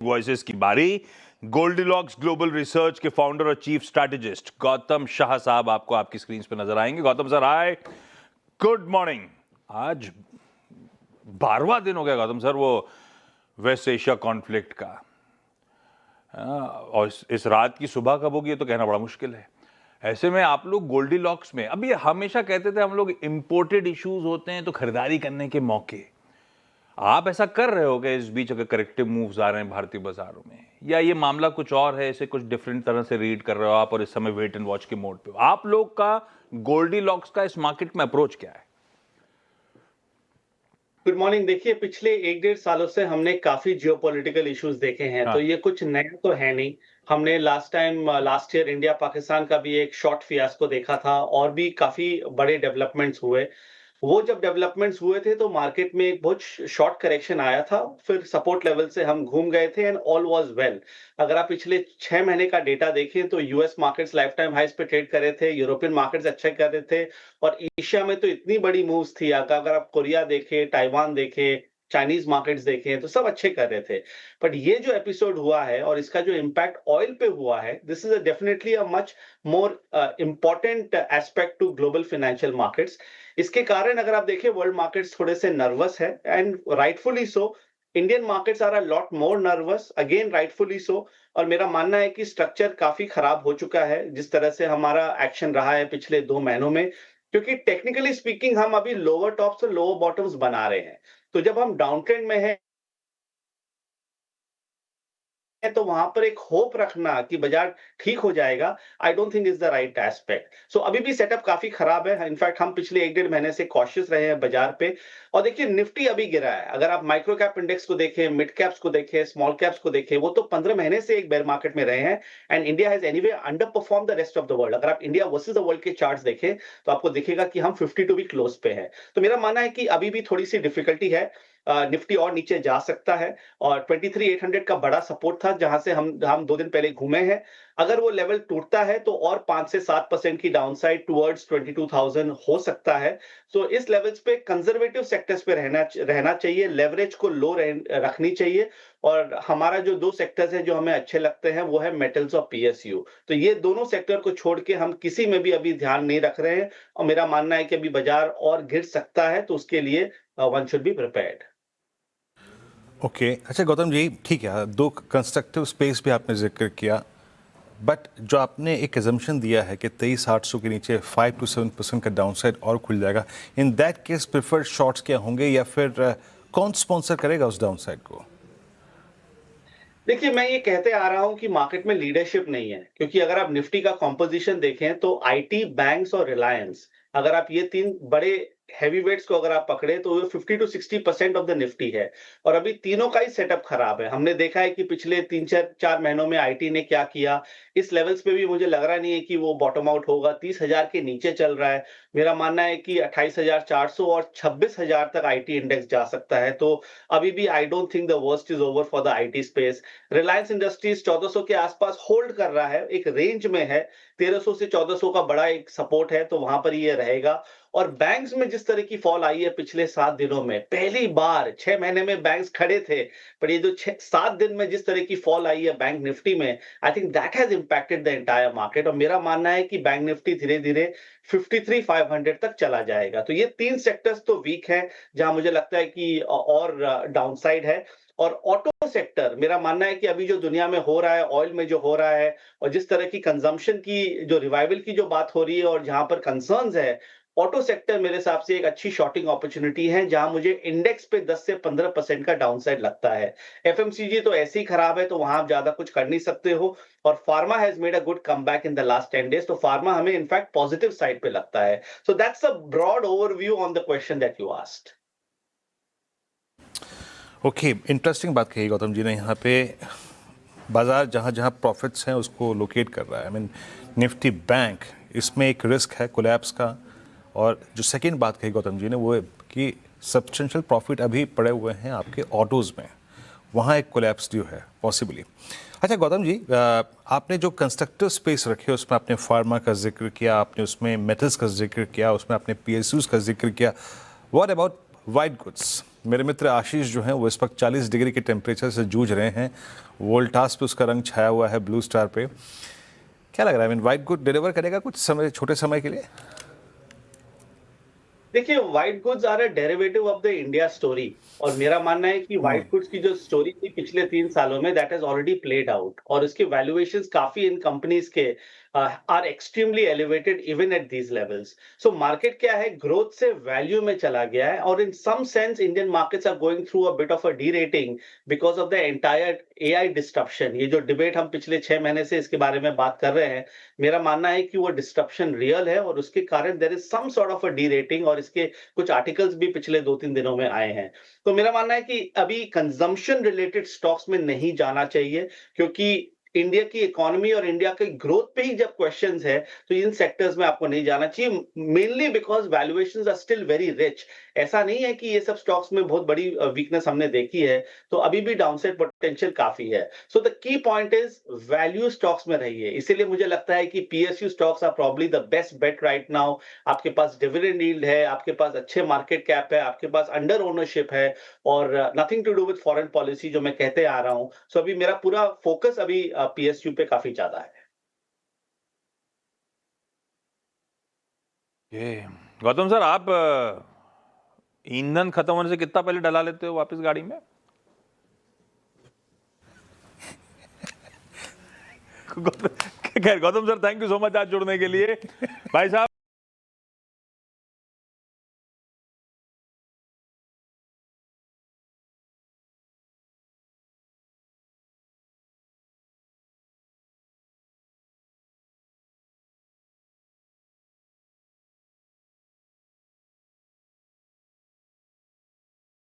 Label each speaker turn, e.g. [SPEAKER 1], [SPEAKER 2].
[SPEAKER 1] Voices की बारी। Goldilocks global research के फाउंडर और चीफ स्ट्रैटेजिस्ट गौतम शाह साहब आपको आपकी स्क्रीन पे नजर आएंगे। गौतम सर, हाय, गुड मॉर्निंग। आज 12वां दिन हो गया गौतम सर वो वेस्ट एशिया कॉन्फ्लिक्ट का। और इस रात की सुबह कब होगी ये तो कहना बड़ा मुश्किल है। ऐसे में आप लोग गोल्डीलॉक्स में, अभी हमेशा कहते थे हम लोग इंपोर्टेड इश्यूज होते हैं तो खरीदारी करने के मौके, आप ऐसा कर रहे हो कि इस बीच अगर करेक्टिव मूव्स आ रहे हैं भारतीय बाजारों में, या ये मामला कुछ और है, इसे कुछ डिफरेंट तरह से रीड कर रहे हो आप और इस समय वेट एंड वॉच के मोड पे हो? आप लोग का गोल्डीलॉक्स का इस मार्केट में अप्रोच क्या है?
[SPEAKER 2] Good morning. देखिए, पिछले 1-1.5 सालों से हमने काफी जियोपॉलिटिकल इश्यूज देखे हैं, तो
[SPEAKER 1] हाँ।
[SPEAKER 2] ये कुछ नया तो है नहीं। हमने लास्ट ईयर इंडिया पाकिस्तान का भी एक शॉर्ट फियास्को देखा था और भी काफी बड़े डेवलपमेंट्स हुए। वो जब डेवलपमेंट्स हुए थे तो मार्केट में एक बहुत शॉर्ट करेक्शन आया था, फिर सपोर्ट लेवल से हम घूम गए थे एंड ऑल वाज वेल। अगर आप पिछले 6 महीने का डेटा देखें तो US markets life time highs पे ट्रेड कर रहे थे, यूरोपियन मार्केट्स अच्छे कर रहे थे और एशिया में तो इतनी बड़ी मूव्स थी। अगर आप कोरिया देखें, ताइवान देखें, चाइनीज मार्केट्स देखें तो सब अच्छे कर रहे थे। बट ये जो एपिसोड हुआ है और इसका जो इम्पैक्ट ऑयल पे हुआ है, this is definitely a much more important aspect to global financial markets. इसके कारण अगर आप देखें वर्ल्ड मार्केट्स थोड़े से नर्वस है and rightfully so. Indian markets are a lot more nervous, again rightfully so. और मेरा मानना है कि स्ट्रक्चर काफी खराब हो चुका है जिस तरह से हमारा एक्शन रहा है पिछले 2 महीनों में, क्योंकि टेक्निकली स्पीकिंग हम अभी लोअर टॉप्स और लोअर बॉटम्स बना रहे हैं। तो जब हम डाउन ट्रेंड में हैं तो वहां पर एक होप रखना कि बाजार ठीक हो जाएगा, I don't think is the right aspect. So अभी भी सेटअप काफी खराब है। इनफैक्ट हम पिछले 1-1.5 महीने से कॉशियस रहे हैं बाजार पे। और देखिए, निफ्टी अभी गिरा है। अगर आप माइक्रो कैप इंडेक्स को देखें, मिड कैप्स को देखें, स्मॉल कैप्स को देखें, वो तो 15 महीने से एक बेयर मार्केट में रहे हैं and India has anyway under perform the rest of the world. अगर आप इंडिया वर्सेस द वर्ल्ड के चार्ट्स देखें तो आपको दिखेगा कि हम 52 वीक क्लोज पे हैं। तो मेरा मानना है कि अभी भी थोड़ी सी डिफिकल्टी है। निफ्टी और नीचे जा सकता है और 23,800 का बड़ा सपोर्ट था जहां से हम 2 दिन पहले घूमे हैं। अगर वो लेवल टूटता है तो और 5 से 7% की डाउनसाइड टुवर्ड्स 22,000 हो सकता है। तो इस लेवल्स पे कंजर्वेटिव सेक्टर्स पे रहना चाहिए, लेवरेज को लो रखनी चाहिए। और हमारा जो 2 सेक्टर्स हैं जो हमें अच्छे लगते हैं वो है मेटल्स और पीएसयू। तो ये दोनों सेक्टर को छोड़ के हम किसी में भी अभी ध्यान नहीं रख रहे हैं और मेरा मानना है कि अभी बाजार और गिर सकता है, तो उसके लिए one should be prepared.
[SPEAKER 3] Okay अच्छा गौतम जी, ठीक है, दो कंस्ट्रक्टिव स्पेस भी आपने जिक्र किया, बट जो आपने एक एजम्पशन दिया है कि 23,800 के नीचे 5 to 7% का डाउनसाइड और खुल जाएगा, in that case preferred shorts क्या होंगे या फिर कौन स्पॉन्सर करेगा उस डाउनसाइड को?
[SPEAKER 2] देखिए, मैं ये कहते आ रहा हूँ कि मार्केट में लीडरशिप नहीं है, क्योंकि अगर आप निफ्टी का कॉम्पोजिशन देखें तो आईटी, बैंक्स और रिलायंस, अगर आप ये 3 बड़े हेवीवेट्स को अगर आप पकड़े तो वो 50 to 60% ऑफ द निफ्टी है और अभी तीनों का ही सेटअप खराब है। हमने देखा है कि पिछले 3-4 महीनों में आईटी ने क्या किया। इस लेवल्स पे भी मुझे लग रहा नहीं है कि वो बॉटम आउट होगा। 30,000 के नीचे चल रहा है। मेरा मानना है कि 28,400 और 26,000 तक आईटी इंडेक्स जा सकता है। तो अभी भी आई don't think the worst is over for the IT space. Reliance industries 1400 के आसपास होल्ड कर रहा है, एक रेंज में है। 1300 से 1400 का बड़ा एक सपोर्ट है, तो वहां पर ये रहेगा। और बैंक्स में जिस तरह की फॉल आई है पिछले 7 दिनों में, पहली बार 6 महीने में बैंक्स खड़े थे, पर ये जो 7 दिन में जिस तरह की फॉल आई है बैंक निफ्टी में, I think that has impacted the entire market. और मेरा मानना है कि बैंक निफ्टी धीरे-धीरे 53,500 तक चला जाएगा। तो ये 3 सेक्टर्स तो वीक हैं, जहां मुझे लगता है कि और डाउनसाइड है। और ऑटो सेक्टर, मेरा मानना है कि अभी जो दुनिया में हो रहा है, ऑयल में जो हो रहा है और जिस तरह की कंजम्पशन की जो रिवाइवल की जो बात हो रही है और जहां पर कंसर्न्स है, ऑटो सेक्टर मेरे हिसाब से एक अच्छी शॉर्टिंग अपॉर्चुनिटी है, जहां मुझे इंडेक्स पे 10 से 15% का डाउनसाइड लगता है। एफएमसीजी तो ऐसे ही खराब है, तो वहां आप ज्यादा कुछ कर नहीं सकते हो। और pharma has made a good comeback in the last 10 days, तो फार्मा हमें इनफैक्ट पॉजिटिव साइड पे लगता है। So that's a broad overview on the question that you asked.
[SPEAKER 3] Okay, interesting बात कही गौतम जी ने। यहाँ पे बाजार जहाँ जहाँ प्रॉफिट्स हैं उसको लोकेट कर रहा है। आई मीन निफ्टी बैंक, इसमें एक रिस्क है कोलैप्स का। और जो सेकंड बात कही गौतम जी ने वो है कि सब्सटेंशियल प्रॉफिट अभी पड़े हुए हैं आपके ऑटोज़ में, वहाँ एक कोलैप्स ड्यू है पॉसिबली। अच्छा गौतम जी, आपने जो कंस्ट्रक्टिव स्पेस रखे उसमें आपने फार्मा का जिक्र किया, आपने उसमें मेटल्स का जिक्र किया, उसमें आपने पीएसयूज का जिक्र किया। What about white goods? मेरे मित्र आशीष जो हैं वो इस वक्त 40 डिग्री के टेम्परेचर से जूझ रहे हैं। वोल्टास पे उसका रंग छाया हुआ है, ब्लू स्टार पे। क्या लग रहा है, I mean white good deliver करेगा कुछ समय, छोटे समय के लिए?
[SPEAKER 2] देखिए, white goods are a derivative of the India story, और मेरा मानना है कि व्हाइट गुड्स की जो स्टोरी थी पिछले 3 सालों में, that has already played out, और उसके वैल्यूएशंस काफी इन कंपनीज के are extremely elevated even at these levels. So market क्या है, ग्रोथ से वैल्यू में चला गया है, और in some sense Indian markets are going through a bit of a derating because of the entire AI disruption. ये जो डिबेट हम पिछले 6 महीने से इसके बारे में बात कर रहे हैं, मेरा मानना है कि वो डिस्ट्रप्शन रियल है, और उसके कारण there is some sort of a derating, और इसके कुछ आर्टिकल्स भी पिछले 2-3 दिनों में आए हैं। तो मेरा मानना है कि अभी कंजम्पशन रिलेटेड स्टॉक्स में नहीं जाना चाहिए, क्योंकि इंडिया की इकोनॉमी और इंडिया की ग्रोथ पे ही जब क्वेश्चंस है, तो इन सेक्टर्स में आपको नहीं जाना चाहिए, mainly because valuations are still very rich. ऐसा नहीं है कि ये सब स्टॉक्स में बहुत बड़ी वीकनेस हमने देखी है, तो अभी भी डाउनसाइड पोटेंशियल काफी है। So the key point is value stocks में रहिए। इसीलिए मुझे लगता है कि PSU stocks are probably the best bet right now. आपके पास डिविडेंड यील्ड है, आपके पास अच्छे मार्केट कैप है, आपके पास अंडर ओनरशिप है, और nothing to do with foreign policy जो मैं कहते आ रहा हूं। सो अभी मेरा पूरा फोकस अभी पीएसयू पे काफी ज्यादा है।
[SPEAKER 1] ये गौतम सर, आप ईंधन खत्म होने से कितना पहले डला लेते हो वापस गाड़ी में? खैर Gautam sir, thank you so much आज जुड़ने के लिए। भाई साहब